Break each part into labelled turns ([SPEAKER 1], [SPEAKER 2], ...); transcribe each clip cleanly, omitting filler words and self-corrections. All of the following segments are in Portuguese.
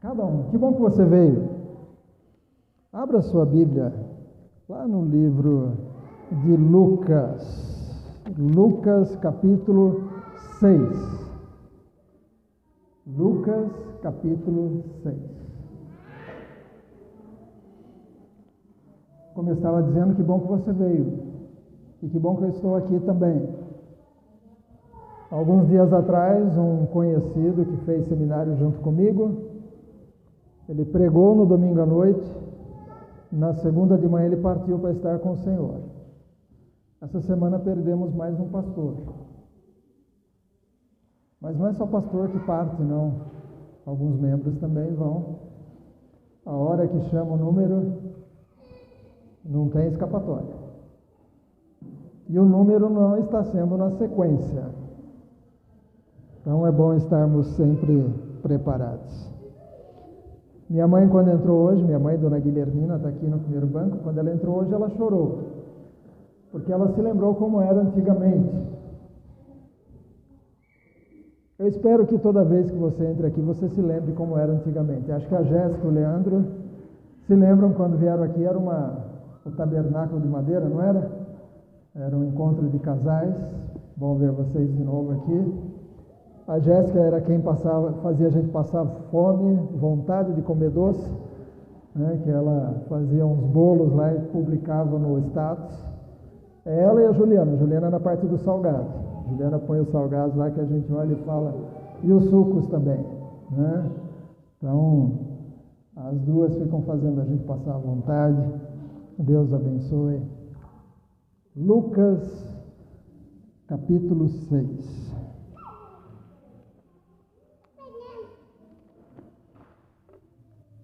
[SPEAKER 1] Cada um. Que bom que você veio. Abra sua Bíblia lá no livro de Lucas. Lucas capítulo 6. Lucas capítulo 6. Como eu estava dizendo, que bom que você veio. E que bom que eu estou aqui também. Alguns dias atrás, um conhecido que fez seminário junto comigo, ele pregou no domingo à noite, na segunda de manhã ele partiu para estar com o Senhor. Essa semana perdemos mais um pastor. Mas não é só pastor que parte, não. Alguns membros também vão. A hora que chama o número, não tem escapatória. E o número não está sendo na sequência. Então é bom estarmos sempre preparados. Minha mãe, quando entrou hoje, minha mãe, dona Guilhermina, está aqui no primeiro banco, quando ela entrou hoje, ela chorou, porque ela se lembrou como era antigamente. Eu espero que toda vez que você entre aqui, você se lembre como era antigamente. Acho que a Jéssica e o Leandro se lembram quando vieram aqui, era o tabernáculo de madeira, não era? Era um encontro de casais. Bom ver vocês de novo aqui. A Jéssica era quem fazia a gente passar fome, vontade de comer doce, né? Que ela fazia uns bolos lá e publicava no status. É ela e a Juliana. A Juliana na parte do salgado. A Juliana põe os salgados lá que a gente olha e fala. E os sucos também, né? Então, as duas ficam fazendo a gente passar à vontade. Deus abençoe. Lucas, capítulo 6.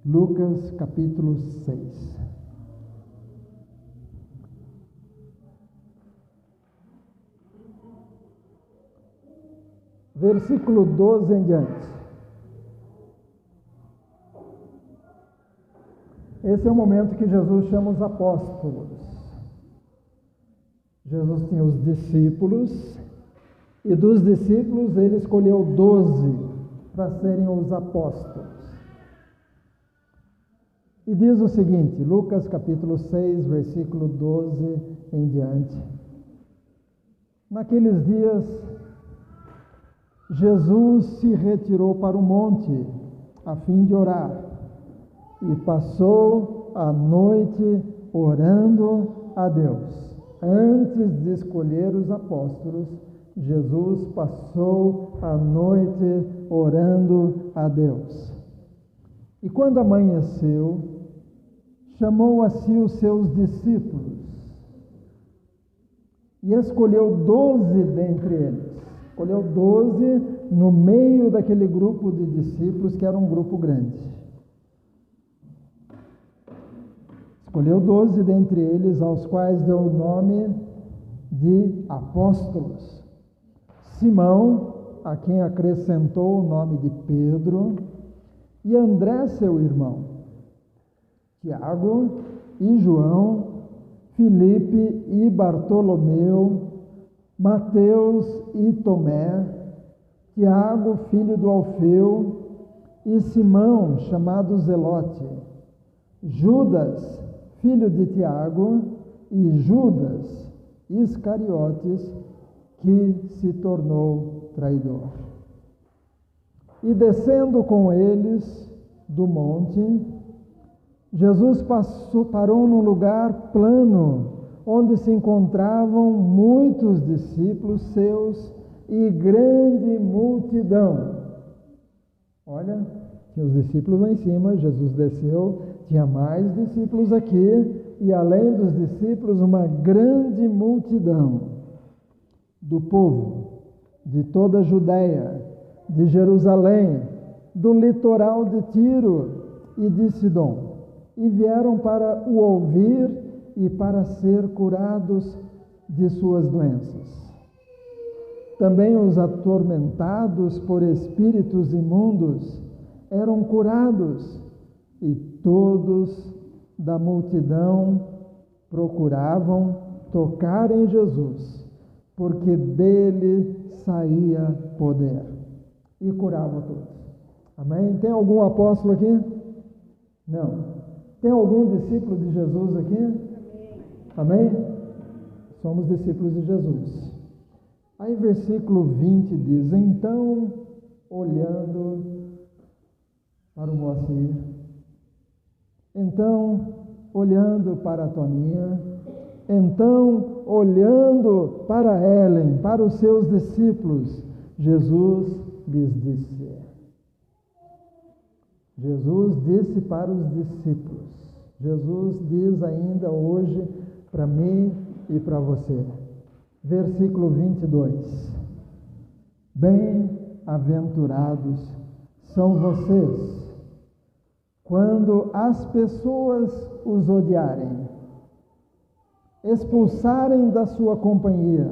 [SPEAKER 1] Lucas, capítulo 6. Versículo 12 em diante. Esse é o momento que Jesus chama os apóstolos. Jesus tinha os discípulos, e dos discípulos ele escolheu 12 para serem os apóstolos. E diz o seguinte, Lucas capítulo 6, versículo 12 em diante. Naqueles dias, Jesus se retirou para o monte, a fim de orar, e passou a noite orando a Deus. Antes de escolher os apóstolos, Jesus passou a noite orando a Deus. E quando amanheceu, chamou a si os seus discípulos e escolheu 12 dentre eles. Escolheu 12 no meio daquele grupo de discípulos, que era um grupo grande. Escolheu 12 dentre eles, aos quais deu o nome de apóstolos. Simão, a quem acrescentou o nome de Pedro, e André, seu irmão, Tiago e João, Filipe e Bartolomeu, Mateus e Tomé, Tiago, filho do Alfeu, e Simão, chamado Zelote, Judas, filho de Tiago, e Judas Iscariotes, que se tornou traidor. E descendo com eles do monte, Jesus parou num lugar plano, onde se encontravam muitos discípulos seus e grande multidão. Olha, tinha os discípulos lá em cima, Jesus desceu, tinha mais discípulos aqui, e além dos discípulos, uma grande multidão do povo, de toda a Judéia, de Jerusalém, do litoral de Tiro e de Sidom, e vieram para o ouvir e para ser curados de suas doenças. Também os atormentados por espíritos imundos eram curados, e todos da multidão procuravam tocar em Jesus, porque dele saía poder, e curava todos. Amém? Tem algum apóstolo aqui? Não. Tem algum discípulo de Jesus aqui? Amém? Somos discípulos de Jesus. Aí versículo 20 diz: então, olhando para o Moacir, então, olhando para a Toninha, então, olhando para Ellen, para os seus discípulos, Jesus lhes disse. Jesus disse para os discípulos. Jesus diz ainda hoje para mim e para você. Versículo 22. Bem-aventurados são vocês quando as pessoas os odiarem, expulsarem da sua companhia,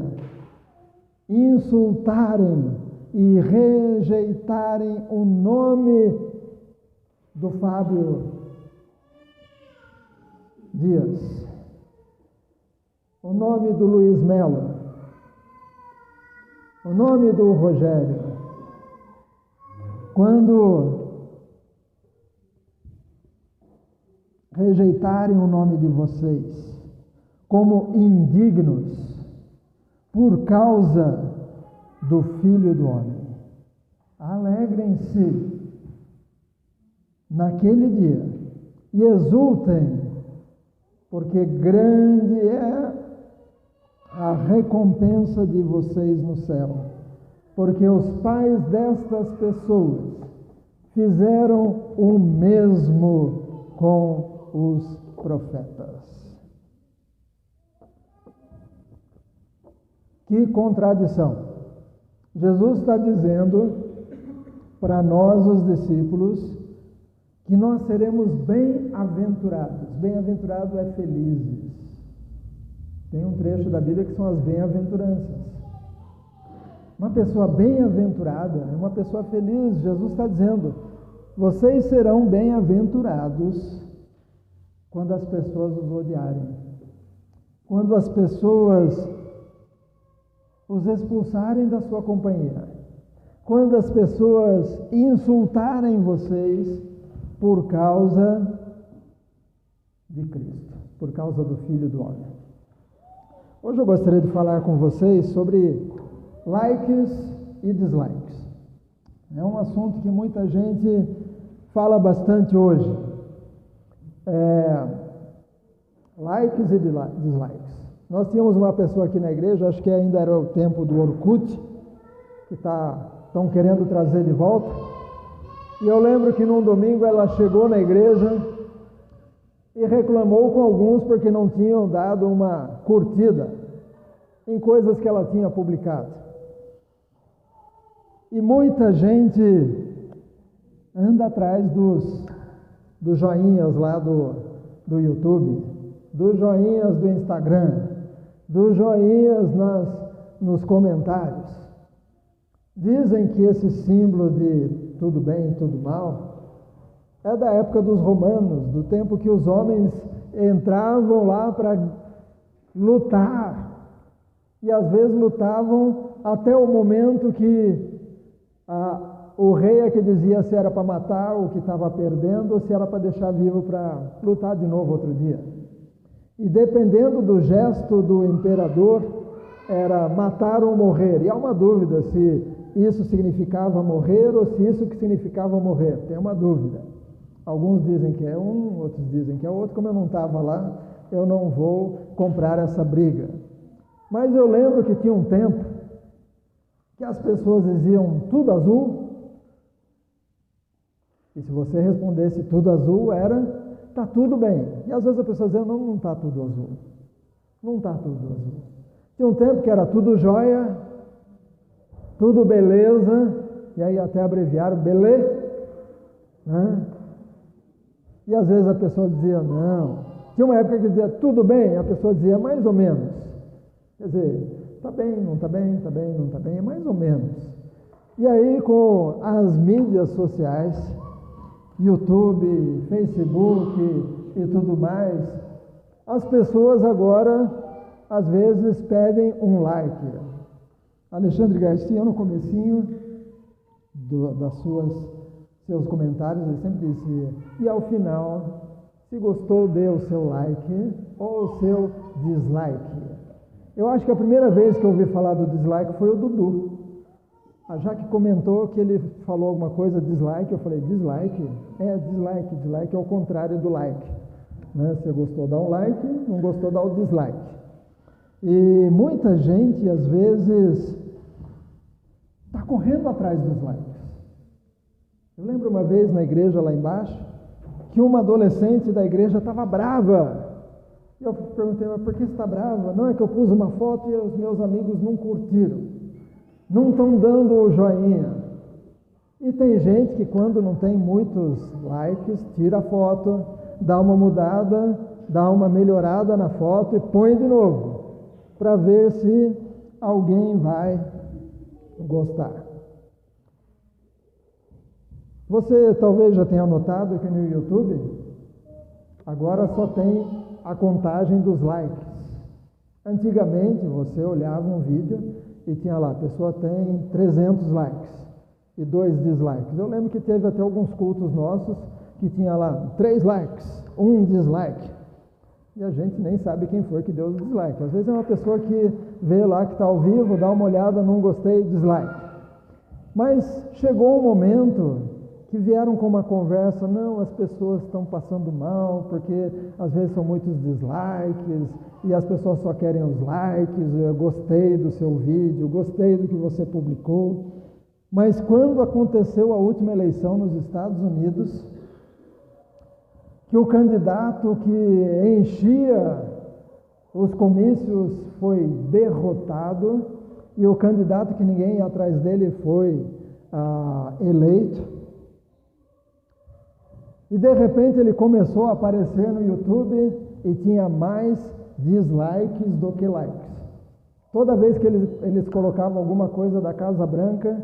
[SPEAKER 1] insultarem e rejeitarem o nome do Fábio Dias, o nome do Luiz Melo, o nome do Rogério. Quando rejeitarem o nome de vocês como indignos por causa do Filho do Homem, alegrem-se naquele dia e exultem, porque grande é a recompensa de vocês no céu, porque os pais destas pessoas fizeram o mesmo com os profetas. Que contradição! Jesus está dizendo para nós, os discípulos, que nós seremos bem-aventurados. Bem-aventurado é felizes. Tem um trecho da Bíblia que são as bem-aventuranças. Uma pessoa bem-aventurada é uma pessoa feliz. Jesus está dizendo: vocês serão bem-aventurados quando as pessoas os odiarem, quando as pessoas os expulsarem da sua companhia, quando as pessoas insultarem vocês por causa de Cristo, por causa do Filho do Homem. Hoje eu gostaria de falar com vocês sobre likes e dislikes. É um assunto que muita gente fala bastante hoje. Likes e dislikes. Nós tínhamos uma pessoa aqui na igreja, acho que ainda era o tempo do Orkut, que estão querendo trazer de volta. E eu lembro que num domingo ela chegou na igreja e reclamou com alguns porque não tinham dado uma curtida em coisas que ela tinha publicado. E muita gente anda atrás dos joinhas lá do YouTube, dos joinhas do Instagram, dos joinhas nos comentários. Dizem que esse símbolo de tudo bem, tudo mal, é da época dos romanos, do tempo que os homens entravam lá para lutar, e às vezes lutavam até o momento que o rei é que dizia se era para matar o que estava perdendo ou se era para deixar vivo para lutar de novo outro dia. E dependendo do gesto do imperador, era matar ou morrer. E há uma dúvida se isso significava morrer ou se isso que significava morrer. Tem uma dúvida. Alguns dizem que é um, outros dizem que é outro. Como eu não estava lá, eu não vou comprar essa briga. Mas eu lembro que tinha um tempo que as pessoas diziam tudo azul. E se você respondesse tudo azul, tá tudo bem. E às vezes a pessoa dizia, não está tudo azul. Não está tudo azul. Tinha um tempo que era tudo jóia, tudo beleza, e aí até abreviaram, belê. Né? E às vezes a pessoa dizia, não. Tinha uma época que dizia, tudo bem, a pessoa dizia, mais ou menos. Quer dizer, está bem, não está bem, está bem, não está bem, é mais ou menos. E aí com as mídias sociais, YouTube, Facebook e tudo mais, as pessoas agora, às vezes, pedem um like. Alexandre Garcia, no comecinho das suas seus comentários, ele sempre disse, e ao final, se gostou, dê o seu like ou o seu dislike. Eu acho que a primeira vez que eu ouvi falar do dislike foi o Dudu. A Jaque comentou que ele falou alguma coisa, dislike, eu falei, dislike? Dislike é o contrário do like. Né? Se gostou, dá um like, não gostou, dá o dislike. E muita gente, às vezes, está correndo atrás dos likes. Eu lembro uma vez na igreja lá embaixo, que uma adolescente da igreja estava brava. E eu perguntei, mas por que você está brava? Não, é que eu pus uma foto e os meus amigos não curtiram. Não estão dando o joinha. E tem gente que quando não tem muitos likes, tira a foto, dá uma mudada, dá uma melhorada na foto e põe de novo, para ver se alguém vai gostar. Você talvez já tenha notado que no YouTube agora só tem a contagem dos likes. Antigamente você olhava um vídeo e tinha lá, a pessoa tem 300 likes e 2 dislikes. Eu lembro que teve até alguns cultos nossos que tinha lá 3 likes, 1 dislike. E a gente nem sabe quem foi que deu o dislike. Às vezes é uma pessoa que vê lá que está ao vivo, dá uma olhada, não gostei, dislike. Mas chegou um momento que vieram com uma conversa, não, as pessoas estão passando mal, porque às vezes são muitos dislikes, e as pessoas só querem os likes, eu gostei do seu vídeo, gostei do que você publicou. Mas quando aconteceu a última eleição nos Estados Unidos, que o candidato que enchia os comícios foi derrotado, e o candidato que ninguém ia atrás dele foi eleito, e de repente ele começou a aparecer no YouTube e tinha mais dislikes do que likes. Toda vez que eles colocavam alguma coisa da Casa Branca,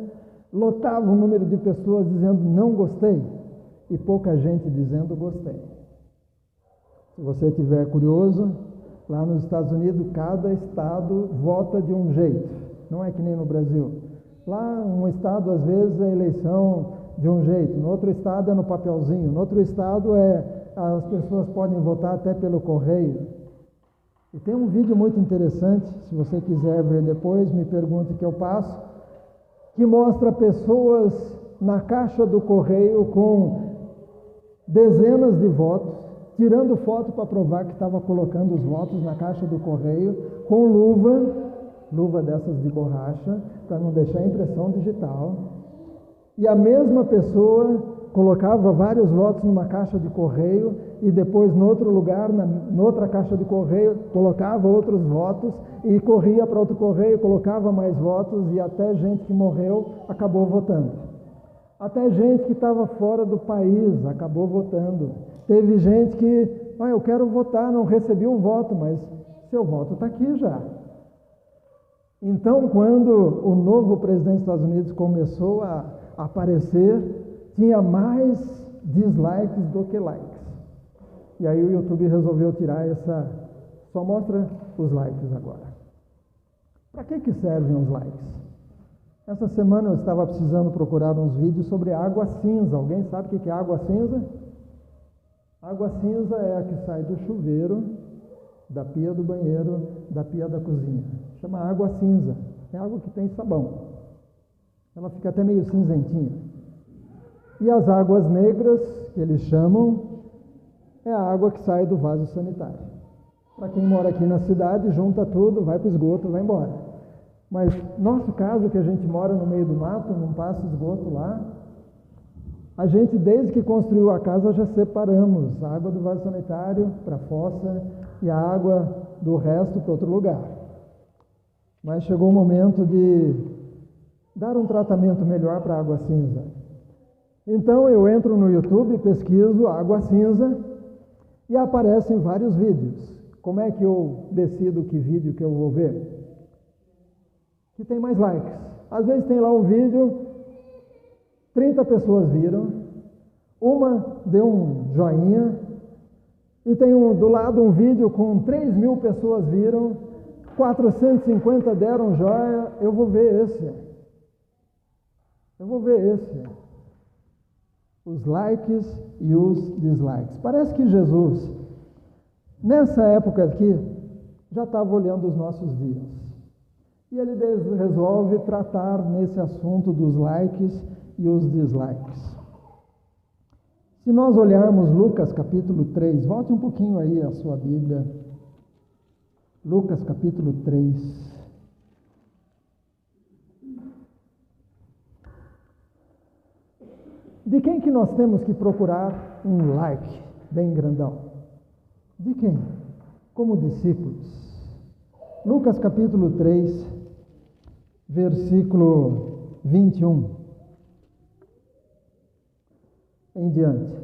[SPEAKER 1] lotava o número de pessoas dizendo não gostei e pouca gente dizendo gostei. Se você estiver curioso, lá nos Estados Unidos, cada estado vota de um jeito, não é que nem no Brasil. Lá, um estado, às vezes, é eleição de um jeito, no outro estado é no papelzinho, no outro estado as pessoas podem votar até pelo correio. E tem um vídeo muito interessante, se você quiser ver depois, me pergunte que eu passo, que mostra pessoas na caixa do correio com dezenas de votos, tirando foto para provar que estava colocando os votos na caixa do correio, com luva dessas de borracha, para não deixar impressão digital. E a mesma pessoa colocava vários votos numa caixa de correio e depois, no outro lugar, noutra caixa de correio, colocava outros votos e corria para outro correio, colocava mais votos e até gente que morreu acabou votando. Até gente que estava fora do país acabou votando. Teve gente que, eu quero votar, não recebi o voto, mas seu voto está aqui já. Então, quando o novo presidente dos Estados Unidos começou a aparecer, tinha mais dislikes do que likes. E aí o YouTube resolveu tirar só mostra os likes agora. Para que servem os likes? Essa semana eu estava precisando procurar uns vídeos sobre água cinza. Alguém sabe o que é água cinza? Água cinza é a que sai do chuveiro, da pia do banheiro, da pia da cozinha. Chama água cinza. É água que tem sabão. Ela fica até meio cinzentinha. E as águas negras, que eles chamam, é a água que sai do vaso sanitário. Para quem mora aqui na cidade, junta tudo, vai para o esgoto, vai embora. Mas nosso caso, que a gente mora no meio do mato, não passa esgoto lá, a gente, desde que construiu a casa, já separamos a água do vaso sanitário para a fossa e a água do resto para outro lugar. Mas chegou o momento de dar um tratamento melhor para a água cinza. Então eu entro no YouTube, pesquiso água cinza e aparecem vários vídeos. Como é que eu decido que vídeo que eu vou ver? Que tem mais likes. Às vezes tem lá um vídeo, 30 pessoas viram, uma deu um joinha, e tem do lado um vídeo com 3.000 pessoas viram, 450 deram joia, eu vou ver esse. os likes e os dislikes. Parece que Jesus, nessa época aqui, já estava olhando os nossos dias. E ele resolve tratar nesse assunto dos likes e os dislikes. Se nós olharmos Lucas capítulo 3, volte um pouquinho aí a sua Bíblia. Lucas capítulo 3. De quem que nós temos que procurar um like bem grandão? De quem? Como discípulos. Lucas capítulo 3, versículo 21 em diante.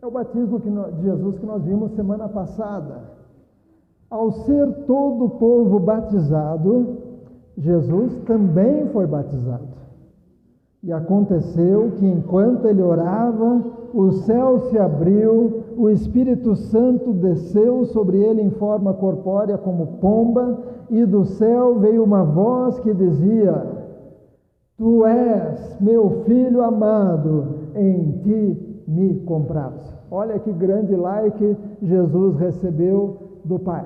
[SPEAKER 1] É o batismo de Jesus que nós vimos semana passada. Ao ser todo o povo batizado, Jesus também foi batizado. E aconteceu que enquanto ele orava, o céu se abriu, o Espírito Santo desceu sobre ele em forma corpórea como pomba, e do céu veio uma voz que dizia: Tu és meu filho amado, em ti me comprazo. Olha que grande like Jesus recebeu do Pai.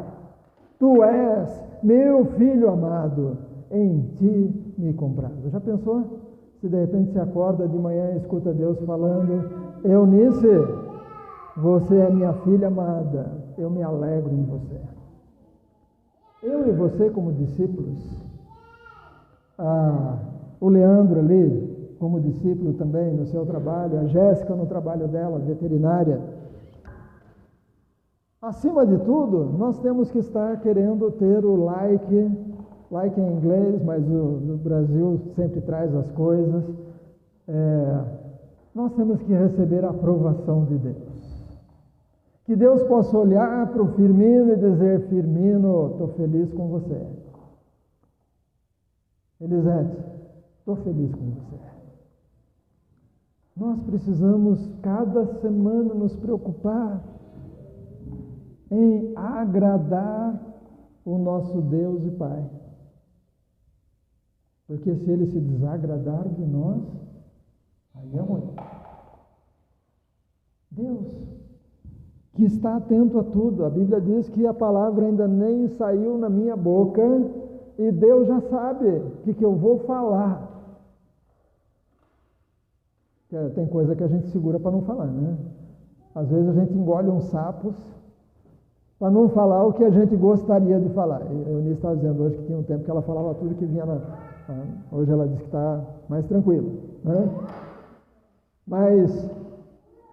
[SPEAKER 1] Tu és meu filho amado, em ti me comprazo. Já pensou? Se de repente se acorda de manhã e escuta Deus falando: Eunice, você é minha filha amada, eu me alegro em você. Eu e você como discípulos, o Leandro ali como discípulo também no seu trabalho, a Jéssica no trabalho dela, veterinária. Acima de tudo, nós temos que estar querendo ter o like em inglês, mas o Brasil sempre traz as coisas. Nós temos que receber a aprovação de Deus. Que Deus possa olhar para o Firmino e dizer: Firmino, estou feliz com você. Elisete, estou feliz com você. Nós precisamos cada semana nos preocupar em agradar o nosso Deus e Pai. Porque se ele se desagradar de nós, aí é ruim. Deus, que está atento a tudo. A Bíblia diz que a palavra ainda nem saiu na minha boca e Deus já sabe o que eu vou falar. Tem coisa que a gente segura para não falar, né? Às vezes a gente engole uns sapos para não falar o que a gente gostaria de falar. A Eunice estava dizendo hoje que tinha um tempo que ela falava tudo que vinha hoje ela diz que está mais tranquila, né? Mas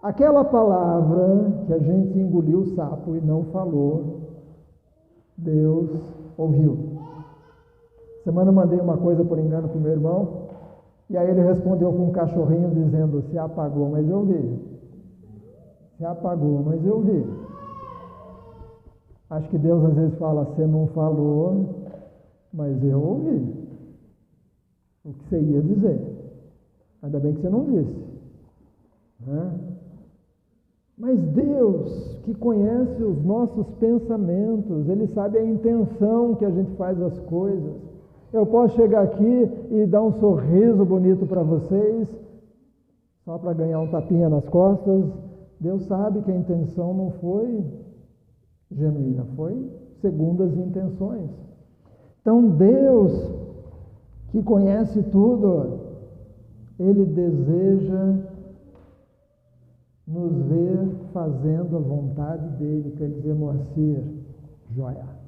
[SPEAKER 1] aquela palavra que a gente engoliu o sapo e não falou, Deus ouviu. Semana eu mandei uma coisa por engano para o meu irmão, e aí ele respondeu com um cachorrinho dizendo: se apagou, mas eu vi. Se apagou, mas eu vi. Acho que Deus às vezes fala: você não falou, mas eu ouvi o que você ia dizer. Ainda bem que você não disse, né? Mas Deus, que conhece os nossos pensamentos, Ele sabe a intenção que a gente faz as coisas. Eu posso chegar aqui e dar um sorriso bonito para vocês, só para ganhar um tapinha nas costas. Deus sabe que a intenção não foi genuína, foi segundo as intenções. Então Deus, que conhece tudo, Ele deseja nos ver fazendo a vontade dEle. Quer dizer, Moacir, joia.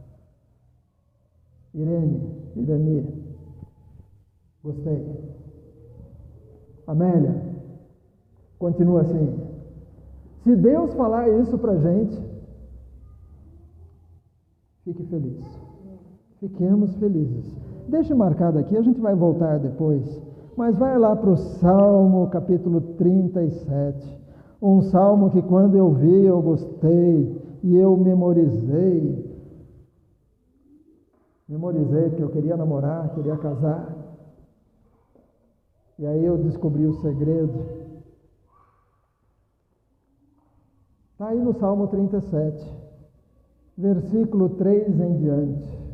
[SPEAKER 1] Irani, gostei. Amélia, continua assim. Se Deus falar isso para a gente, fique feliz. Fiquemos felizes. Deixe marcado aqui, a gente vai voltar depois, mas vai lá para o Salmo capítulo 37, um salmo que quando eu vi eu gostei e eu memorizei porque eu queria namorar, queria casar, e aí eu descobri o segredo. Está aí no Salmo 37, versículo 3 em diante.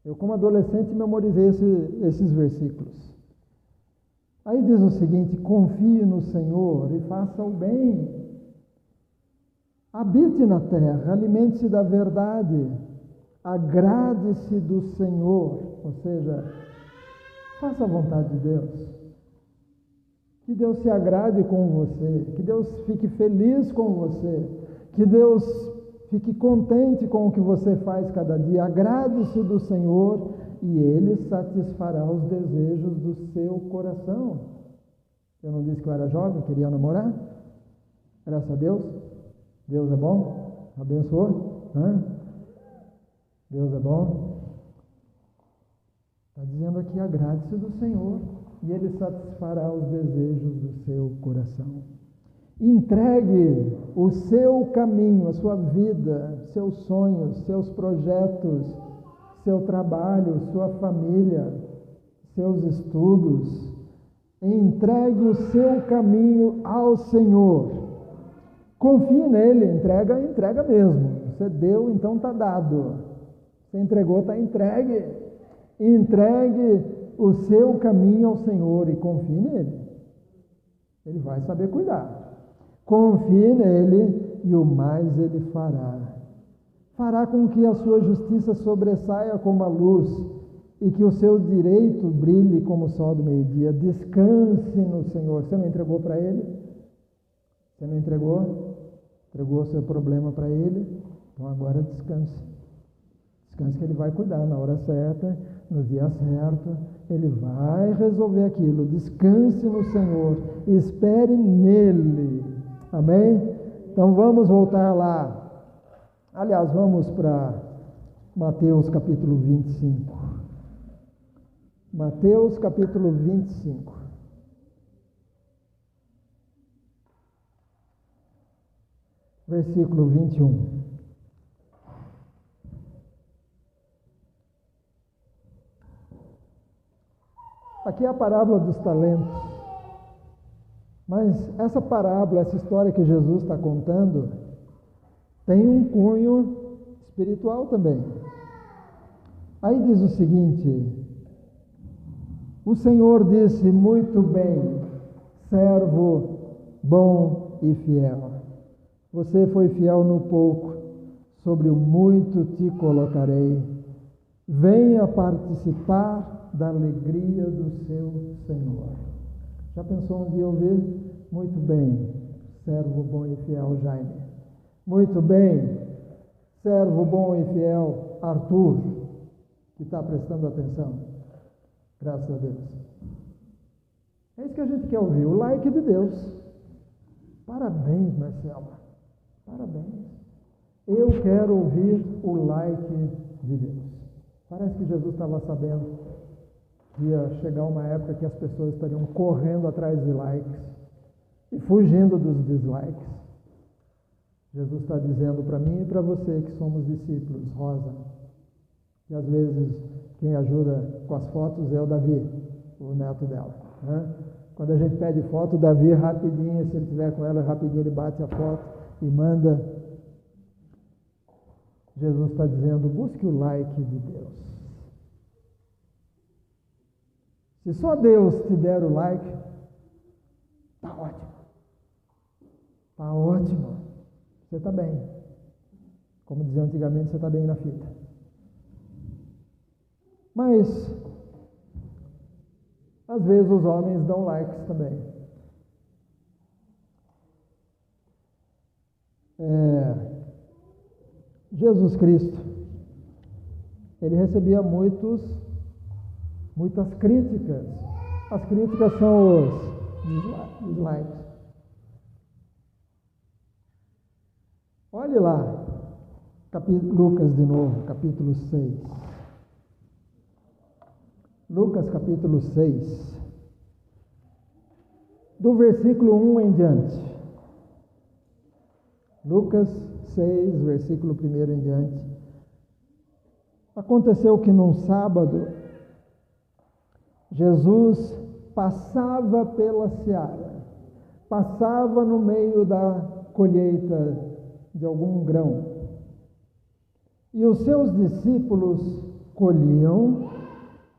[SPEAKER 1] Eu, como adolescente, memorizei esses versículos. Aí diz o seguinte: confie no Senhor e faça o bem. Habite na terra, alimente-se da verdade, agrade-se do Senhor, ou seja, faça a vontade de Deus. Que Deus se agrade com você, que Deus fique feliz com você, que Deus fique contente com o que você faz cada dia. Agrade-se do Senhor e Ele satisfará os desejos do seu coração. Eu não disse que eu era jovem, queria namorar? Graças a Deus. Deus é bom? Abençoou? Deus é bom? Está dizendo aqui: agrade-se do Senhor e Ele satisfará os desejos do seu coração. Entregue o seu caminho, a sua vida, seus sonhos, seus projetos, seu trabalho, sua família, seus estudos. Entregue o seu caminho ao Senhor. Confie nele, entrega mesmo. Você deu, então está dado. Você entregou, está entregue. Entregue o seu caminho ao Senhor e confie nele. Ele vai saber cuidar. Confie nele e o mais ele fará. Fará com que a sua justiça sobressaia como a luz e que o seu direito brilhe como o sol do meio-dia. Descanse no Senhor. Você não entregou para ele? Você não entregou? Entregou o seu problema para ele? Então agora descanse. Descanse que ele vai cuidar na hora certa, no dia certo. Ele vai resolver aquilo. Descanse no Senhor. Espere nele. Amém? Então vamos voltar lá. Aliás, vamos para Mateus capítulo 25. Mateus capítulo 25. Versículo 21. Aqui é a parábola dos talentos. Mas essa parábola, essa história que Jesus está contando, tem um cunho espiritual também. Aí diz o seguinte: o Senhor disse: muito bem, servo bom e fiel. Você foi fiel no pouco, sobre o muito te colocarei. Venha participar da alegria do seu Senhor. Já pensou um dia ouvir? Muito bem, servo bom e fiel Jaime. Muito bem, servo bom e fiel Arthur, que está prestando atenção. Graças a Deus. É isso que a gente quer ouvir, o like de Deus. Parabéns, Marcela. Parabéns. Eu quero ouvir o like de Deus. Parece que Jesus estava sabendo que ia chegar uma época que as pessoas estariam correndo atrás de likes e fugindo dos dislikes. Jesus está dizendo para mim e para você que somos discípulos, Rosa, que às vezes quem ajuda com as fotos é o Davi, o neto dela, né? Quando a gente pede foto, o Davi rapidinho, se ele estiver com ela, rapidinho ele bate a foto e manda. Jesus está dizendo: busque o like de Deus. Se só Deus te der o like, está ótimo. Está ótimo. Você está bem. Como dizia antigamente, você está bem na fita. Mas, às vezes os homens dão likes também. Jesus Cristo, ele recebia muitas críticas. As críticas são os dislikes. Olhe lá, Lucas de novo, capítulo 6. Lucas capítulo 6, do versículo 1 em diante. Lucas 6, versículo 1 em diante. Aconteceu que num sábado, Jesus passava pela seara, passava no meio da colheita de algum grão. E os seus discípulos colhiam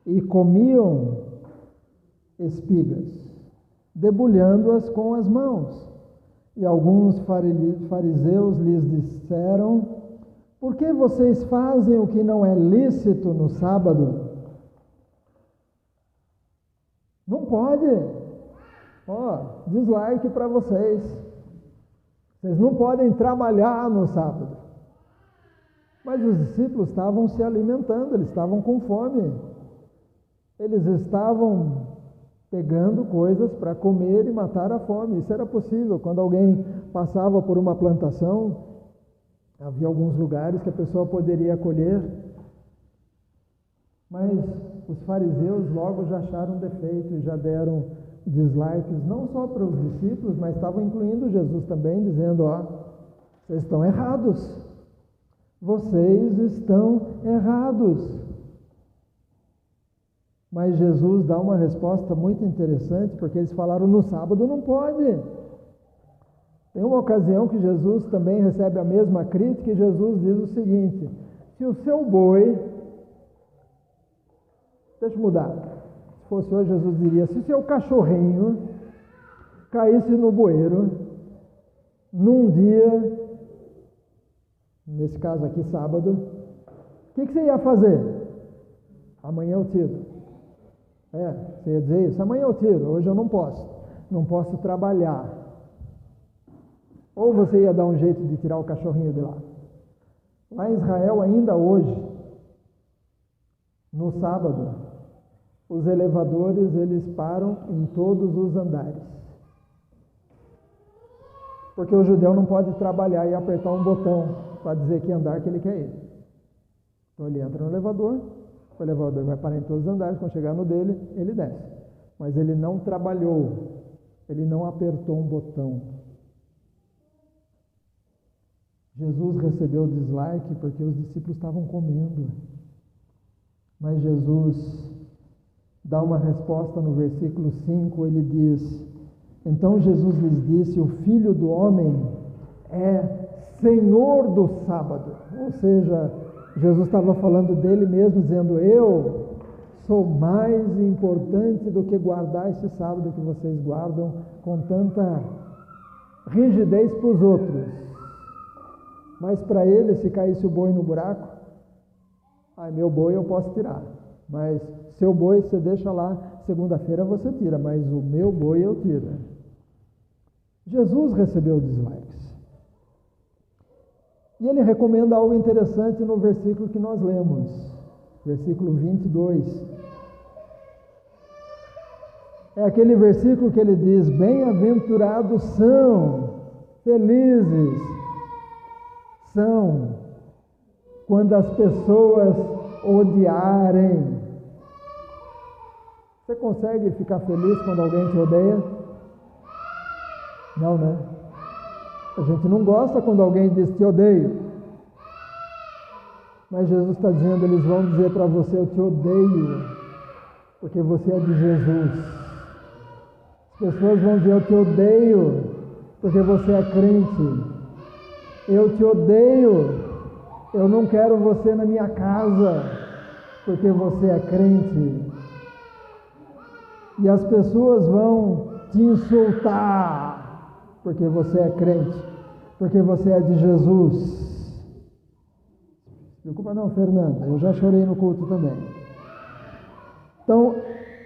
[SPEAKER 1] e comiam espigas. debulhando-as com as mãos. E alguns fariseus lhes disseram: por que vocês fazem o que não é lícito no sábado? Não pode. Dislike para vocês. Vocês não podem trabalhar no sábado. Mas os discípulos estavam se alimentando, eles estavam com fome. Eles estavam pegando coisas para comer e matar a fome. Isso era possível. Quando alguém passava por uma plantação, havia alguns lugares que a pessoa poderia colher. Mas os fariseus logo já acharam defeito e já deram dislikes, não só para os discípulos, mas estavam incluindo Jesus também, dizendo: vocês estão errados. Vocês estão errados. Mas Jesus dá uma resposta muito interessante, porque eles falaram: no sábado não pode. Tem uma ocasião que Jesus também recebe a mesma crítica e Jesus diz o seguinte: se o seu boi, deixa eu mudar, se fosse hoje Jesus diria: se o seu cachorrinho caísse no bueiro, num dia, nesse caso aqui sábado, o que você ia fazer? Amanhã eu tiro. Você ia dizer isso? Amanhã eu tiro, hoje eu não posso trabalhar. Ou você ia dar um jeito de tirar o cachorrinho de lá. Lá em Israel, ainda hoje, no sábado, os elevadores, eles param em todos os andares. Porque o judeu não pode trabalhar e apertar um botão para dizer que andar que ele quer ir. Então ele entra no elevador, o elevador vai parar em todos os andares, quando chegar no dele, ele desce. Mas ele não trabalhou, ele não apertou um botão. Jesus recebeu dislike porque os discípulos estavam comendo. Mas Jesus dá uma resposta no versículo 5, ele diz: então Jesus lhes disse: o Filho do Homem é Senhor do sábado. Ou seja, Jesus estava falando dele mesmo, dizendo: eu sou mais importante do que guardar esse sábado que vocês guardam com tanta rigidez para os outros. Mas para ele, se caísse o boi no buraco, meu boi eu posso tirar. Mas seu boi você deixa lá, segunda-feira você tira, mas o meu boi eu tiro. Jesus recebeu dislikes. E ele recomenda algo interessante no versículo que nós lemos, versículo 22. É aquele versículo que ele diz: bem-aventurados são, felizes são, quando as pessoas odiarem. Você consegue ficar feliz quando alguém te odeia? Não, né? A gente não gosta quando alguém diz te odeio. Mas Jesus está dizendo: eles vão dizer para você: eu te odeio, porque você é de Jesus. As pessoas vão dizer: eu te odeio, porque você é crente. Eu te odeio, eu não quero você na minha casa, porque você é crente. E as pessoas vão te insultar, porque você é crente, porque você é de Jesus. Desculpa não, Fernanda, eu já chorei no culto também. Então,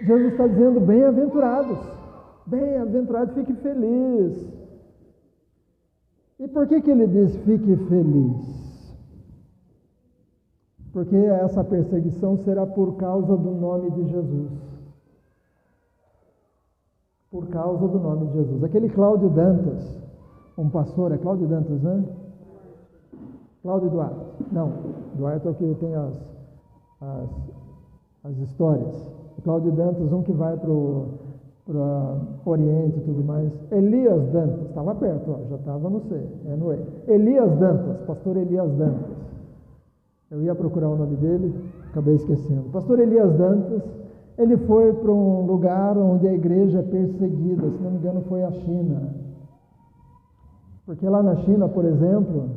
[SPEAKER 1] Jesus está dizendo: bem-aventurados, fique feliz. E por que ele diz fique feliz? Porque essa perseguição será por causa do nome de Jesus. Por causa do nome de Jesus. Aquele Cláudio Dantas, um pastor, é Cláudio Dantas, né? Cláudio Duarte. Não, Duarte é o que tem as histórias. O Cláudio Dantas, um que vai para o Oriente e tudo mais. Elias Dantas, estava perto, já estava no C, no E. Elias Dantas, pastor Elias Dantas. Eu ia procurar o nome dele, acabei esquecendo. Pastor Elias Dantas, ele foi para um lugar onde a igreja é perseguida, se não me engano foi a China. Porque lá na China, por exemplo,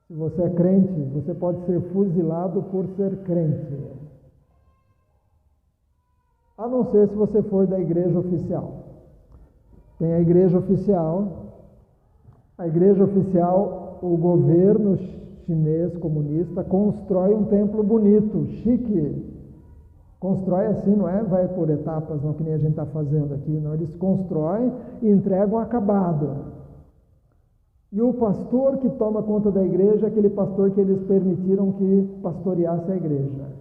[SPEAKER 1] se você é crente, você pode ser fuzilado por ser crente. A não ser se você for da igreja oficial. Tem a igreja oficial. A igreja oficial, o governo chinês comunista constrói um templo bonito, chique. Constrói assim, não é? Vai por etapas, não que nem a gente está fazendo aqui, não. Eles constroem e entregam acabado. E o pastor que toma conta da igreja é aquele pastor que eles permitiram que pastoreasse a igreja.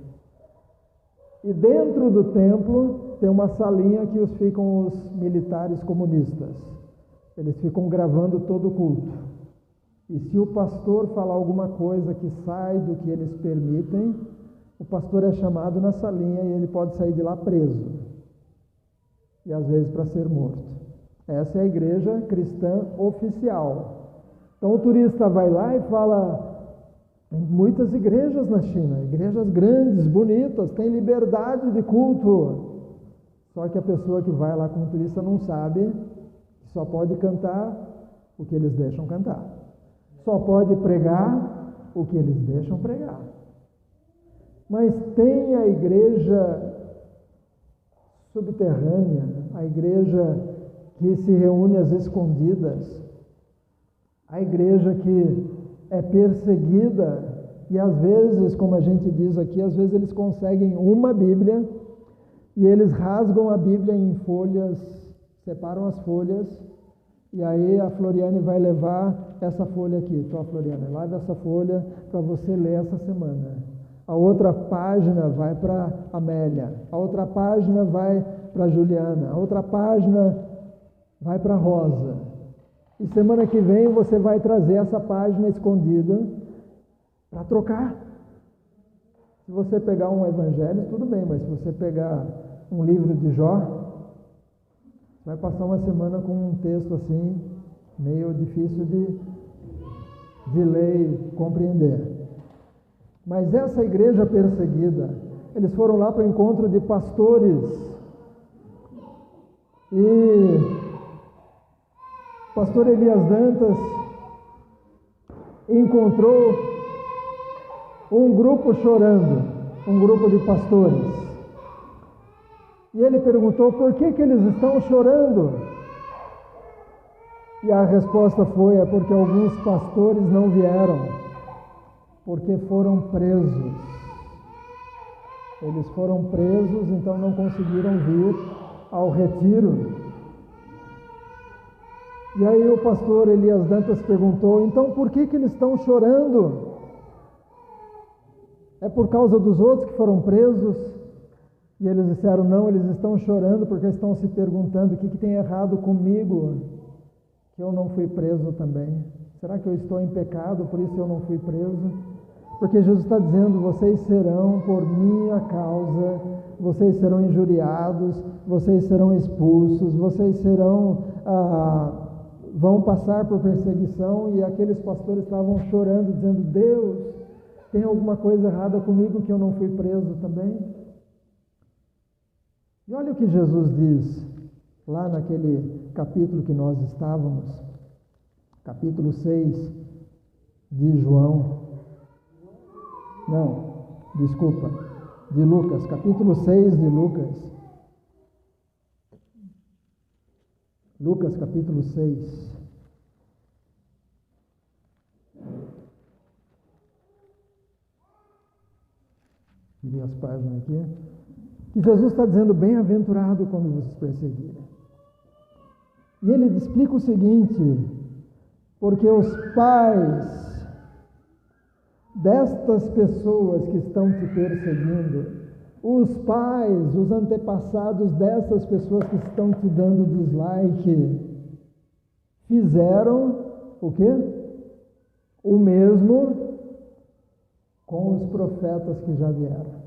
[SPEAKER 1] E dentro do templo tem uma salinha que ficam os militares comunistas. Eles ficam gravando todo o culto. E se o pastor falar alguma coisa que sai do que eles permitem, o pastor é chamado na salinha e ele pode sair de lá preso. E às vezes para ser morto. Essa é a igreja cristã oficial. Então o turista vai lá e fala, tem muitas igrejas na China, igrejas grandes, bonitas, tem liberdade de culto. Só que a pessoa que vai lá como turista não sabe que só pode cantar o que eles deixam cantar. Só pode pregar o que eles deixam pregar. Mas tem a igreja subterrânea, a igreja que se reúne às escondidas, a igreja que é perseguida e às vezes, como a gente diz aqui, às vezes eles conseguem uma Bíblia e eles rasgam a Bíblia em folhas, separam as folhas e aí a Floriane vai levar essa folha aqui. Então, Floriane, leva essa folha para você ler essa semana. A outra página vai para Amélia, a outra página vai para Juliana, a outra página vai para Rosa. E semana que vem você vai trazer essa página escondida para trocar. Se você pegar um evangelho, tudo bem, mas se você pegar um livro de Jó, vai passar uma semana com um texto assim, meio difícil de ler e compreender. Mas essa igreja perseguida, eles foram lá para o encontro de pastores e o pastor Elias Dantas encontrou um grupo chorando, um grupo de pastores. E ele perguntou por que eles estão chorando. E a resposta foi, é porque alguns pastores não vieram, porque foram presos. Eles foram presos, então não conseguiram vir ao retiro. E aí o pastor Elias Dantas perguntou, então por que eles estão chorando? É por causa dos outros que foram presos? E eles disseram, não, eles estão chorando porque estão se perguntando o que tem errado comigo, que eu não fui preso também. Será que eu estou em pecado, por isso eu não fui preso? Porque Jesus está dizendo, vocês serão por minha causa, vocês serão injuriados, vocês serão expulsos, vocês serão... vão passar por perseguição. E aqueles pastores estavam chorando, dizendo, Deus, tem alguma coisa errada comigo que eu não fui preso também? E olha o que Jesus diz, lá naquele capítulo que nós estávamos, capítulo 6 de João, não, desculpa, de Lucas, capítulo 6 de Lucas. Lucas capítulo 6. Virei as páginas aqui. Que Jesus está dizendo, bem-aventurado quando vocês perseguirem. E ele explica o seguinte, porque os pais destas pessoas que estão te perseguindo, os pais, os antepassados dessas pessoas que estão te dando dislike, fizeram o quê? O mesmo com os profetas que já vieram.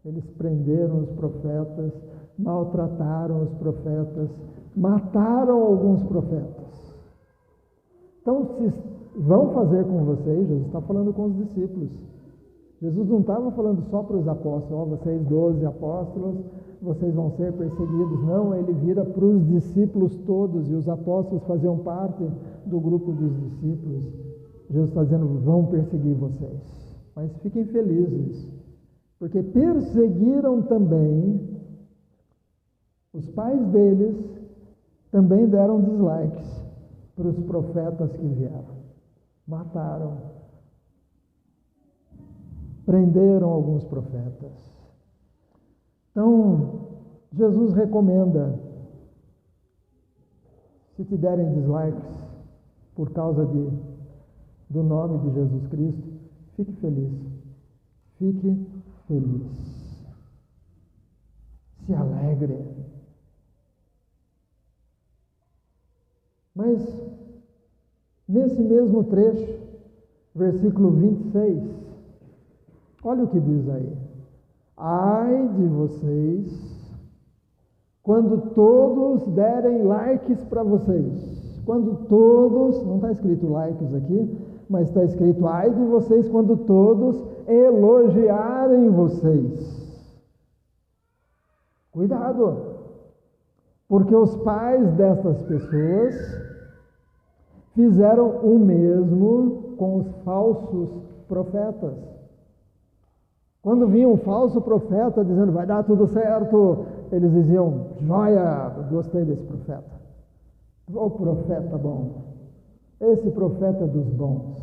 [SPEAKER 1] Eles prenderam os profetas, maltrataram os profetas, mataram alguns profetas. Então, se vão fazer com vocês, Jesus está falando com os discípulos. Jesus não estava falando só para os apóstolos, vocês 12 apóstolos, vocês vão ser perseguidos. Não, ele vira para os discípulos todos, e os apóstolos faziam parte do grupo dos discípulos. Jesus está dizendo, vão perseguir vocês, mas fiquem felizes, porque perseguiram também os pais deles, também deram dislikes para os profetas que vieram. Mataram, prenderam alguns profetas. Então, Jesus recomenda, se te derem dislikes por causa do nome de Jesus Cristo, fique feliz. Fique feliz. Se alegre. Mas, nesse mesmo trecho, versículo 26, olha o que diz aí. Ai de vocês, quando todos derem likes para vocês. Quando todos, não está escrito likes aqui, mas está escrito ai de vocês quando todos elogiarem vocês. Cuidado, porque os pais dessas pessoas fizeram o mesmo com os falsos profetas. Quando vinha um falso profeta dizendo vai dar tudo certo, eles diziam, joia, gostei desse profeta. O profeta bom. Esse profeta é dos bons.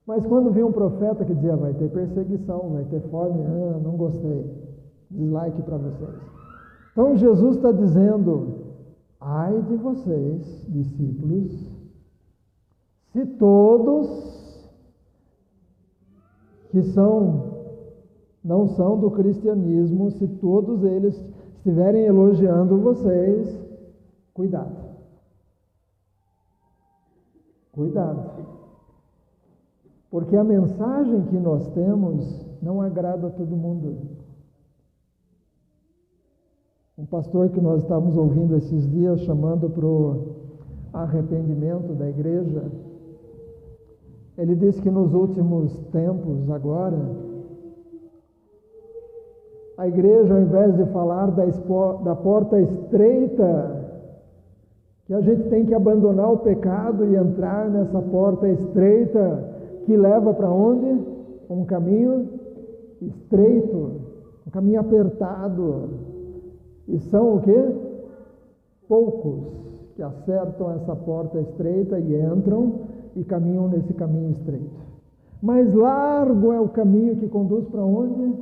[SPEAKER 1] Mas quando vinha um profeta que dizia vai ter perseguição, vai ter fome, não gostei. Dislike para vocês. Então Jesus está dizendo, ai de vocês, discípulos, se todos que não são do cristianismo, se todos eles estiverem elogiando vocês, cuidado. Cuidado. Porque a mensagem que nós temos não agrada a todo mundo. Um pastor que nós estávamos ouvindo esses dias, chamando para o arrependimento da igreja, ele disse que nos últimos tempos agora, a igreja, ao invés de falar da porta estreita, que a gente tem que abandonar o pecado e entrar nessa porta estreita, que leva para onde? Um caminho estreito, um caminho apertado. E são o quê? Poucos que acertam essa porta estreita e entram e caminham nesse caminho estreito. Mas largo é o caminho que conduz para onde?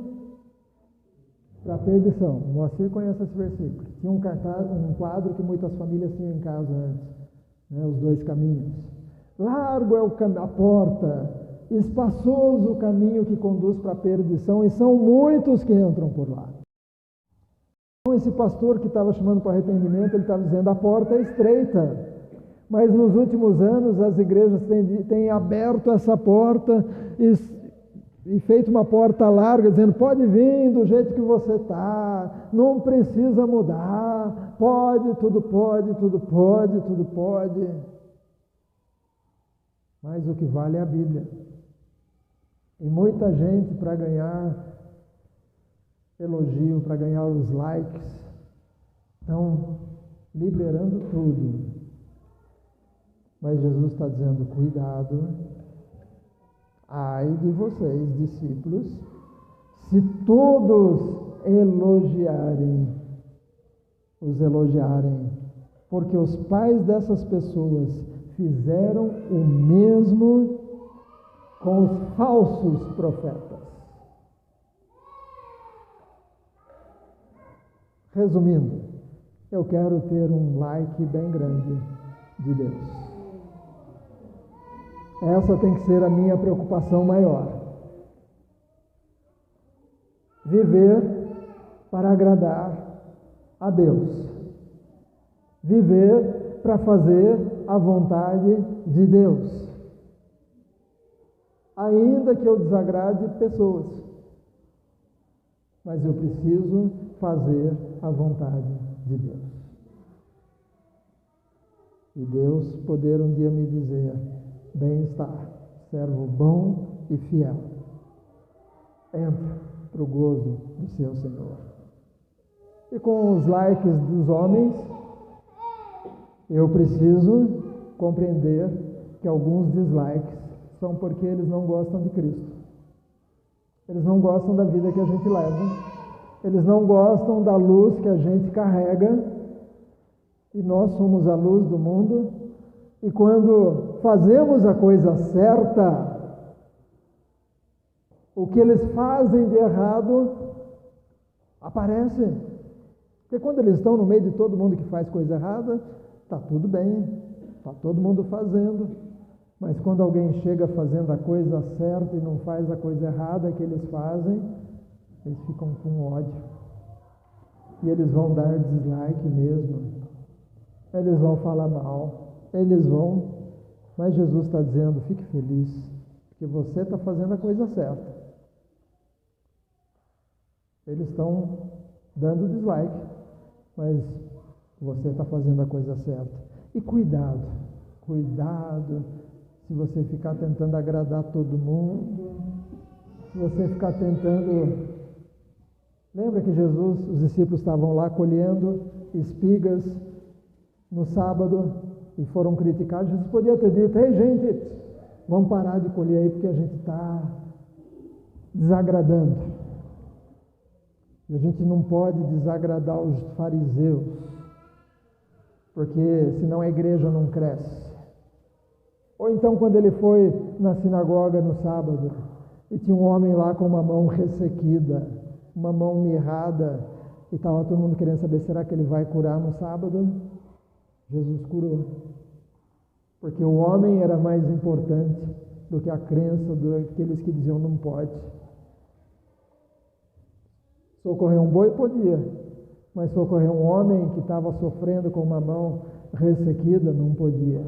[SPEAKER 1] Para a perdição. O Moacir conhece esse versículo. Tinha um quadro que muitas famílias tinham em casa antes, né? Os dois caminhos. Largo é a porta, espaçoso o caminho que conduz para a perdição, e são muitos que entram por lá. Então, esse pastor que estava chamando para arrependimento, ele estava dizendo, a porta é estreita, mas nos últimos anos as igrejas têm aberto essa porta e feito uma porta larga, dizendo, pode vir do jeito que você está, não precisa mudar, pode, tudo pode, tudo pode, tudo pode. Mas o que vale é a Bíblia. E muita gente, para ganhar elogio, para ganhar os likes, estão liberando tudo. Mas Jesus está dizendo, cuidado, ai de vocês, discípulos, se todos os elogiarem, porque os pais dessas pessoas fizeram o mesmo com os falsos profetas. Resumindo, eu quero ter um like bem grande de Deus. Essa tem que ser a minha preocupação maior. Viver para agradar a Deus. Viver para fazer a vontade de Deus. Ainda que eu desagrade pessoas. Mas eu preciso fazer a vontade de Deus. E Deus poder um dia me dizer, bem-estar, servo bom e fiel. Entra para o gozo do seu Senhor. E com os likes dos homens, eu preciso compreender que alguns dislikes são porque eles não gostam de Cristo. Eles não gostam da vida que a gente leva. Eles não gostam da luz que a gente carrega. E nós somos a luz do mundo, e quando fazemos a coisa certa, o que eles fazem de errado aparece. Porque quando eles estão no meio de todo mundo que faz coisa errada, está tudo bem, está todo mundo fazendo. Mas quando alguém chega fazendo a coisa certa e não faz a coisa errada que eles fazem, eles ficam com ódio. E eles vão dar dislike mesmo. Eles vão falar mal. Eles vão. Mas Jesus está dizendo, fique feliz, porque você está fazendo a coisa certa. Eles estão dando dislike, mas você está fazendo a coisa certa. E cuidado, cuidado, se você ficar tentando agradar todo mundo, se você ficar tentando... Lembra que Jesus, os discípulos estavam lá colhendo espigas no sábado e foram criticados? Jesus podia ter dito, ei gente, vamos parar de colher aí porque a gente está desagradando. E a gente não pode desagradar os fariseus, porque senão a igreja não cresce. Ou então quando ele foi na sinagoga no sábado, e tinha um homem lá com uma mão ressequida, uma mão mirrada, e estava todo mundo querendo saber, será que ele vai curar no sábado? Jesus curou. Porque o homem era mais importante do que a crença daqueles que diziam não pode. Socorrer um boi podia, mas socorrer um homem que estava sofrendo com uma mão ressequida não podia.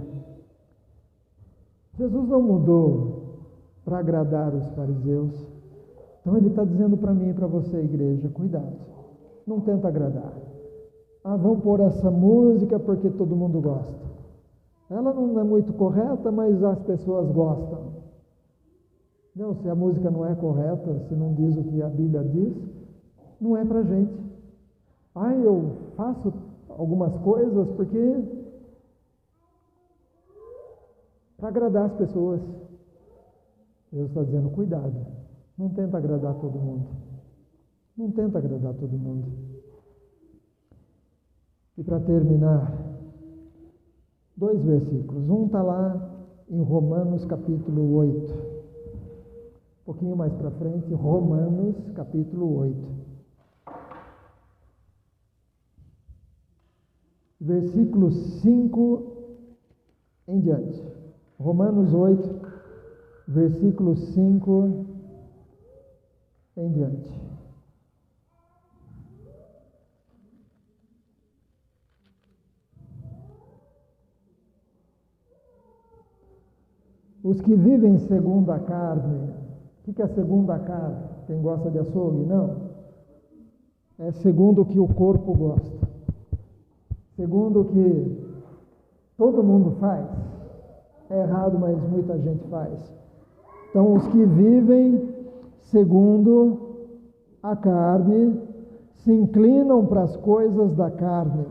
[SPEAKER 1] Jesus não mudou para agradar os fariseus. Então ele está dizendo para mim e para você, igreja, cuidado, não tenta agradar. Vamos pôr essa música porque todo mundo gosta. Ela não é muito correta, mas as pessoas gostam. Não, se a música não é correta, se não diz o que a Bíblia diz, não é para a gente. Eu faço algumas coisas porque para agradar as pessoas. Jesus está dizendo, cuidado, não tenta agradar todo mundo. Não tenta agradar todo mundo. E para terminar, 2 versículos. Um está lá em Romanos capítulo 8. Um pouquinho mais para frente, Romanos capítulo 8. Versículo 5 em diante. Romanos 8, versículo 5 em diante. Os que vivem segundo a carne, o que é segundo a carne? Quem gosta de açougue? Não. É segundo o que o corpo gosta. Segundo o que todo mundo faz. É errado, mas muita gente faz. Então, os que vivem segundo a carne se inclinam para as coisas da carne,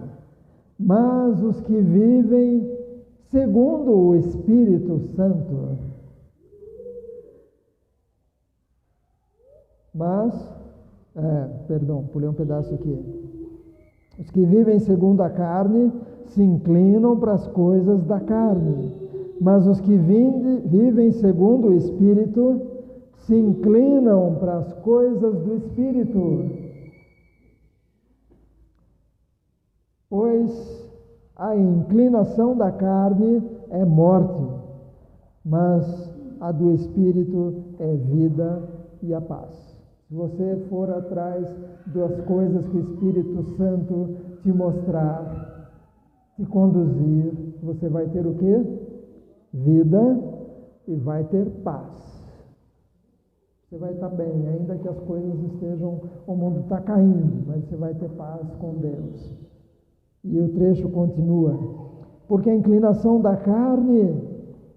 [SPEAKER 1] mas os que vivem segundo o Espírito Santo. Pulei um pedaço aqui. Os que vivem segundo a carne se inclinam para as coisas da carne, mas os que vivem segundo o Espírito se inclinam para as coisas do Espírito. Pois a inclinação da carne é morte, mas a do Espírito é vida e a paz. Se você for atrás das coisas que o Espírito Santo te mostrar, te conduzir, você vai ter o quê? Vida e vai ter paz. Você vai estar bem, ainda que as coisas estejam, o mundo está caindo, mas você vai ter paz com Deus. E o trecho continua, porque a inclinação da carne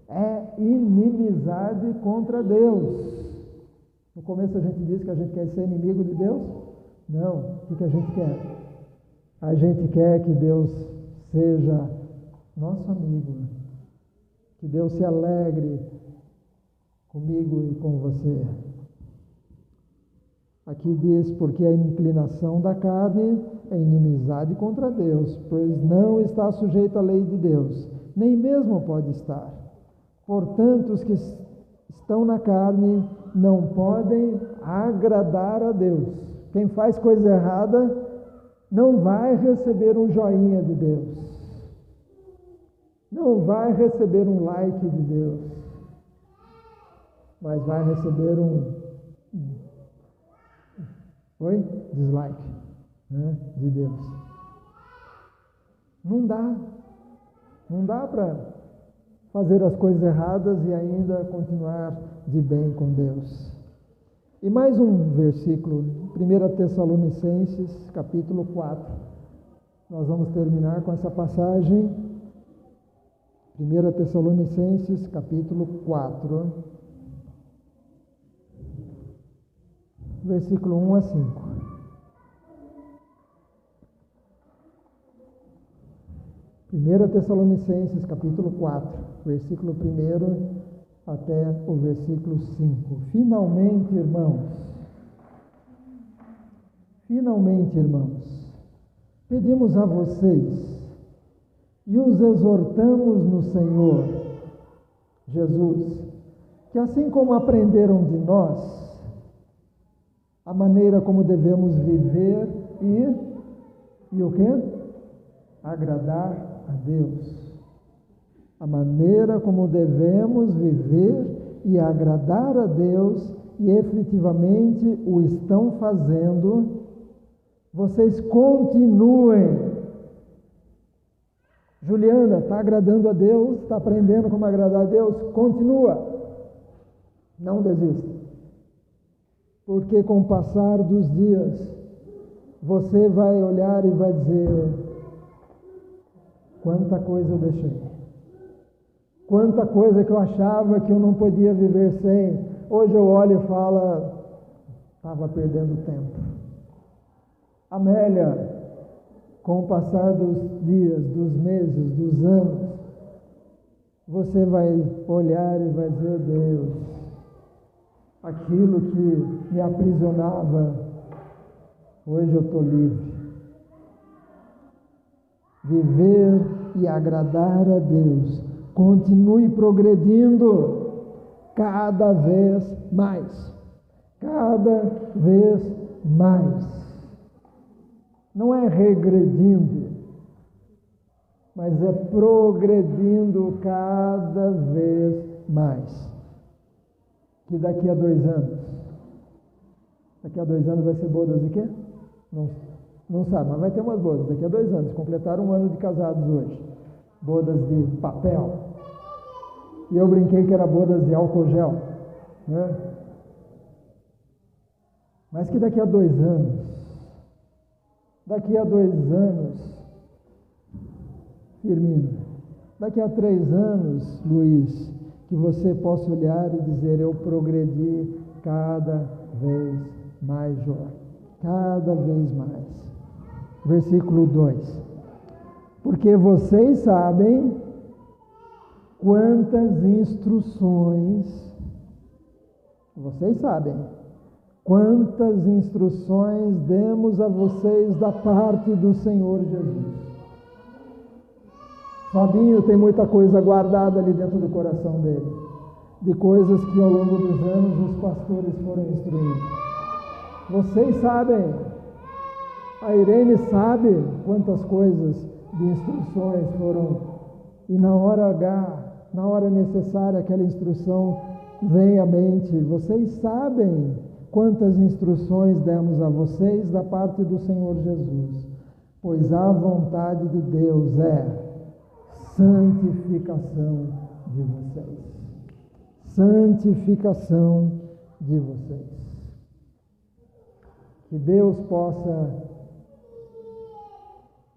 [SPEAKER 1] é inimizade contra Deus. No começo a gente disse que a gente quer ser inimigo de Deus? Não, o que a gente quer? A gente quer que Deus seja nosso amigo, que Deus se alegre comigo e com você. Aqui diz, porque a inclinação da carne é inimizade contra Deus, pois não está sujeita à lei de Deus, nem mesmo pode estar. Portanto, os que estão na carne não podem agradar a Deus. Quem faz coisa errada não vai receber um joinha de Deus, não vai receber um like de Deus, mas vai receber dislike, né, de Deus. Não dá para fazer as coisas erradas e ainda continuar de bem com Deus. E mais um versículo, 1 Tessalonicenses, capítulo 4. Nós vamos terminar com essa passagem. 1 Tessalonicenses, capítulo 4, versículo 1 a 5. Primeira Tessalonicenses, capítulo 4, versículo 1 até o versículo 5. Finalmente, irmãos, pedimos a vocês e os exortamos no Senhor Jesus, que assim como aprenderam de nós, a maneira como devemos viver e o quê? Agradar a Deus. A maneira como devemos viver e agradar a Deus, e efetivamente o estão fazendo, vocês continuem. Juliana, está agradando a Deus? Está aprendendo como agradar a Deus? Continua. Não desista. Porque com o passar dos dias, você vai olhar e vai dizer: quanta coisa eu deixei. Quanta coisa que eu achava que eu não podia viver sem. Hoje eu olho e falo, estava perdendo tempo. Amélia, com o passar dos dias, dos meses, dos anos, você vai olhar e vai dizer: Deus, aquilo que me aprisionava, hoje eu estou livre. Viver e agradar a Deus. Continue progredindo cada vez mais. Cada vez mais. Não é regredindo, mas é progredindo cada vez mais. Que daqui a 2 anos, vai ser bodas de quê? Não sabe, mas vai ter umas bodas. Daqui a 2 anos, completaram 1 ano de casados hoje. Bodas de papel. E eu brinquei que era bodas de álcool gel, né? Mas que daqui a 2 anos, Firmino, daqui a 3 anos, Luiz, que você possa olhar e dizer: eu progredi cada vez mais, Jó, cada vez mais. Versículo 2: porque vocês sabem quantas instruções demos a vocês da parte do Senhor Jesus. Fabinho tem muita coisa guardada ali dentro do coração dele, de coisas que ao longo dos anos os pastores foram instruindo. Vocês sabem, a Irene sabe quantas coisas de instruções foram, e na hora H, na hora necessária, aquela instrução vem à mente. Vocês sabem quantas instruções demos a vocês da parte do Senhor Jesus, pois a vontade de Deus é santificação de vocês. Santificação de vocês. Que Deus possa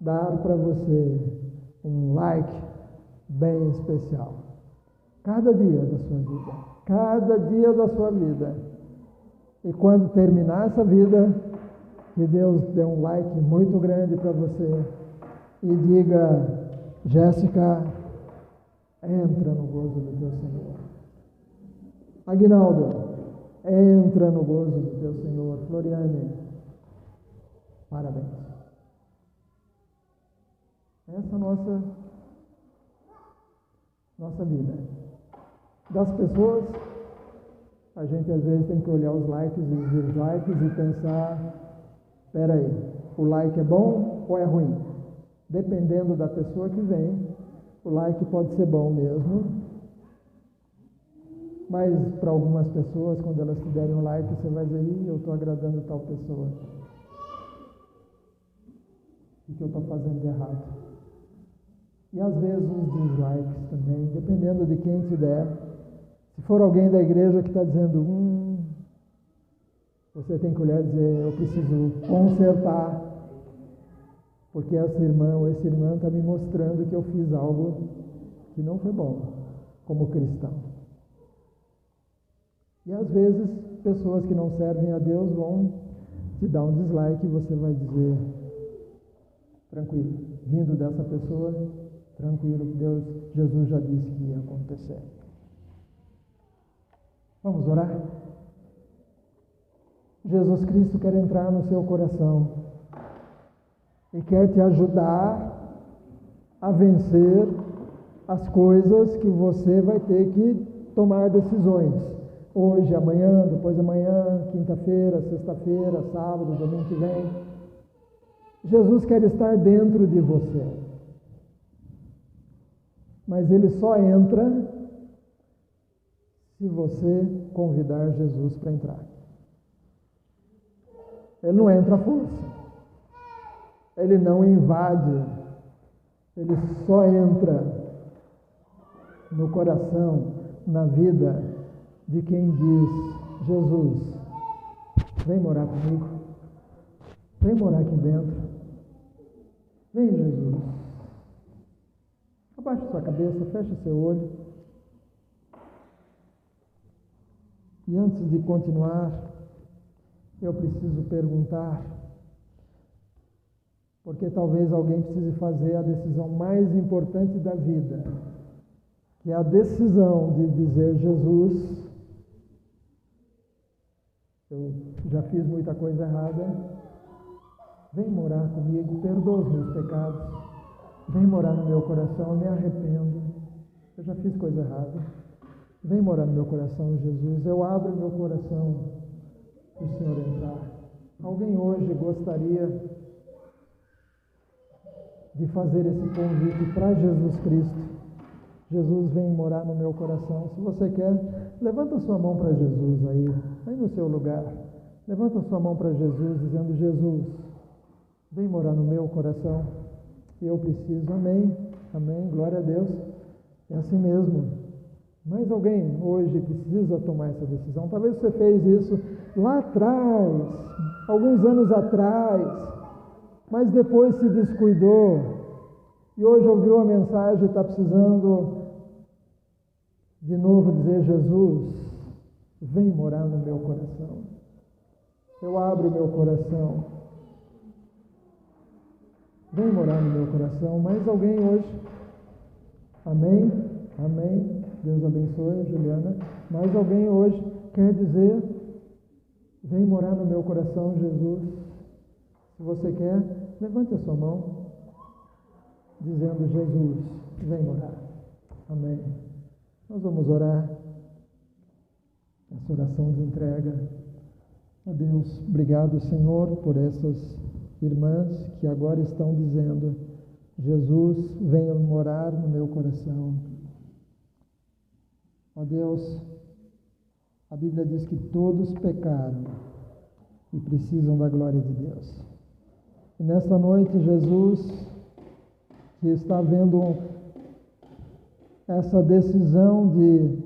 [SPEAKER 1] dar para você um like bem especial. Cada dia da sua vida. Cada dia da sua vida. E quando terminar essa vida, que Deus dê um like muito grande para você e diga: Jéssica, entra no gozo do teu Senhor. Aguinaldo, Entra no gozo do teu Senhor. Floriane, parabéns. Essa é a nossa vida. Das pessoas, a gente às vezes tem que olhar os likes e os dislikes e pensar, espera aí, o like é bom ou é ruim? Dependendo da pessoa que vem, o like pode ser bom mesmo, mas para algumas pessoas, quando elas te derem um like, você vai dizer, eu estou agradando tal pessoa. O que eu estou fazendo de errado? E às vezes os dislikes também, dependendo de quem te der. Se for alguém da igreja que está dizendo, você tem que olhar e dizer, eu preciso consertar, porque essa irmã ou esse irmão está me mostrando que eu fiz algo que não foi bom como cristão. E às vezes, pessoas que não servem a Deus vão te dar um dislike e você vai dizer, tranquilo, vindo dessa pessoa, tranquilo, Jesus já disse que ia acontecer. Vamos orar? Jesus Cristo quer entrar no seu coração e quer te ajudar a vencer as coisas que você vai ter que tomar decisões. Hoje, amanhã, depois de amanhã, quinta-feira, sexta-feira, sábado, domingo que vem. Jesus quer estar dentro de você. Mas Ele só entra se você convidar Jesus para entrar. Ele não entra à força. Ele não invade. Ele só entra no coração, na vida de quem diz, Jesus, vem morar comigo. Vem morar aqui dentro. Vem, Jesus. Abaixe sua cabeça, feche seu olho. E antes de continuar, eu preciso perguntar, porque talvez alguém precise fazer a decisão mais importante da vida, que é a decisão de dizer, Jesus, eu já fiz muita coisa errada, vem morar comigo, perdoa os meus pecados, vem morar no meu coração, eu me arrependo, eu já fiz coisa errada, vem morar no meu coração, Jesus, eu abro meu coração para o Senhor entrar. Alguém hoje gostaria de fazer esse convite para Jesus Cristo? Jesus, vem morar no meu coração. Se você quer, levanta sua mão para Jesus aí no seu lugar. Levanta sua mão para Jesus, dizendo, Jesus, vem morar no meu coração. Eu preciso. Amém. Amém. Glória a Deus. É assim mesmo. Mas alguém hoje precisa tomar essa decisão. Talvez você fez isso lá atrás, alguns anos atrás, mas depois se descuidou. E hoje ouviu a mensagem e está precisando de novo dizer, Jesus, vem morar no meu coração. Eu abro meu coração. Vem morar no meu coração. Mais alguém hoje? Amém? Amém. Deus abençoe, Juliana. Mais alguém hoje quer dizer, vem morar no meu coração, Jesus. Se você quer, levante a sua mão, dizendo, Jesus, vem morar. Amém. Nós vamos orar essa oração de entrega. Ó Deus, obrigado, Senhor, por essas irmãs que agora estão dizendo, Jesus, venha morar no meu coração. Ó Deus, a Bíblia diz que todos pecaram e precisam da glória de Deus. E nesta noite, Jesus, que está vendo essa decisão de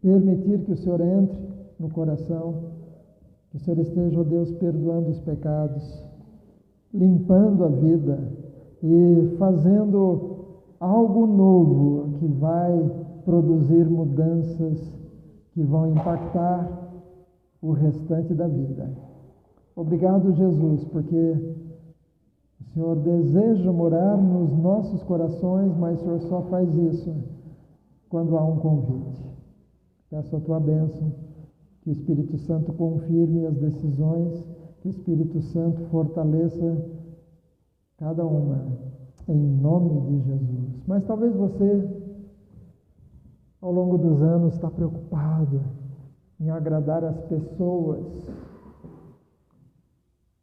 [SPEAKER 1] permitir que o Senhor entre no coração, que o Senhor esteja, ó Deus, perdoando os pecados, limpando a vida e fazendo algo novo que vai produzir mudanças que vão impactar o restante da vida. Obrigado, Jesus, porque o Senhor deseja morar nos nossos corações, mas o Senhor só faz isso quando há um convite. Peço a tua bênção, Que o Espírito Santo confirme as decisões, que o Espírito Santo fortaleça cada uma, em nome de Jesus. Mas talvez você, ao longo dos anos, está preocupado em agradar as pessoas,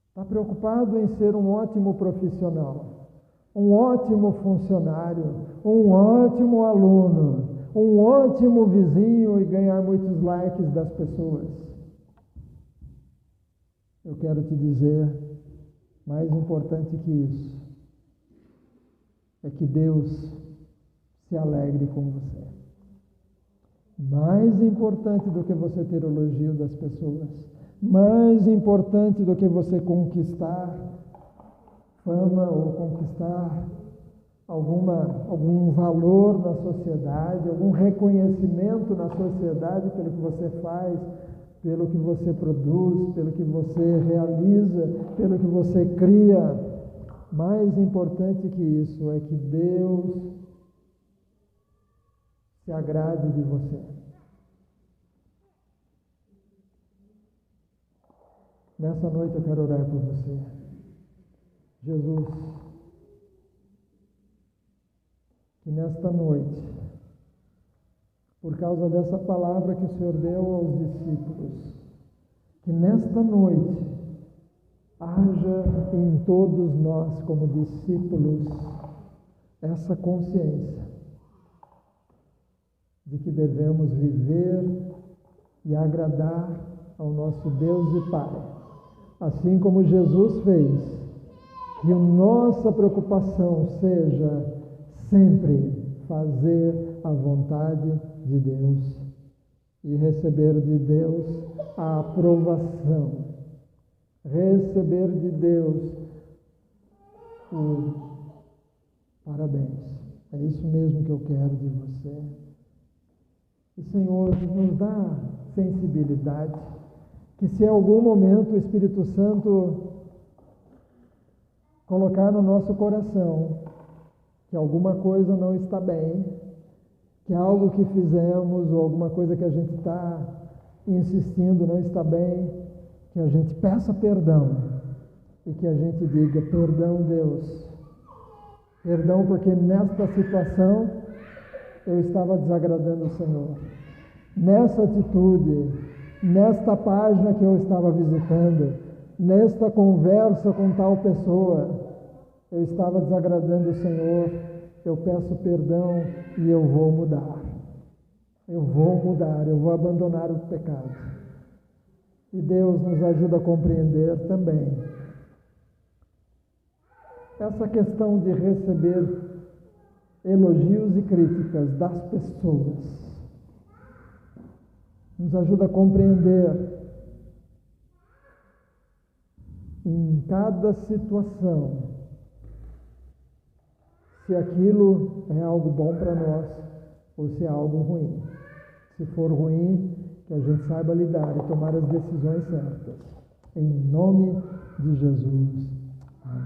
[SPEAKER 1] está preocupado em ser um ótimo profissional, um ótimo funcionário, um ótimo aluno, um ótimo vizinho e ganhar muitos likes das pessoas. Eu quero te dizer, mais importante que isso, é que Deus se alegre com você. Mais importante do que você ter elogio das pessoas, mais importante do que você conquistar fama ou conquistar algum valor na sociedade, algum reconhecimento na sociedade pelo que você faz, pelo que você produz, pelo que você realiza, pelo que você cria. Mais importante que isso é que Deus se agrade de você. Nessa noite eu quero orar por você. Jesus, que nesta noite, por causa dessa palavra que o Senhor deu aos discípulos, que nesta noite haja em todos nós, como discípulos, essa consciência de que devemos viver e agradar ao nosso Deus e Pai, assim como Jesus fez, que a nossa preocupação seja sempre fazer a vontade de Deus e receber de Deus a aprovação, receber de Deus o parabéns. É isso mesmo que eu quero de você. E, Senhor, nos dá sensibilidade, que se em algum momento o Espírito Santo colocar no nosso coração que alguma coisa não está bem, que algo que fizemos ou alguma coisa que a gente está insistindo não está bem, que a gente peça perdão e que a gente diga: perdão, Deus, perdão, porque nesta situação eu estava desagradando o Senhor, nessa atitude, nesta página que eu estava visitando, nesta conversa com tal pessoa, eu estava desagradando o Senhor. Eu peço perdão e eu vou mudar. Eu vou mudar, eu vou abandonar o pecado. E Deus nos ajuda a compreender também essa questão de receber elogios e críticas das pessoas. Nos ajuda a compreender em cada situação se aquilo é algo bom para nós ou se é algo ruim. Se for ruim, que a gente saiba lidar e tomar as decisões certas. Em nome de Jesus. Amém.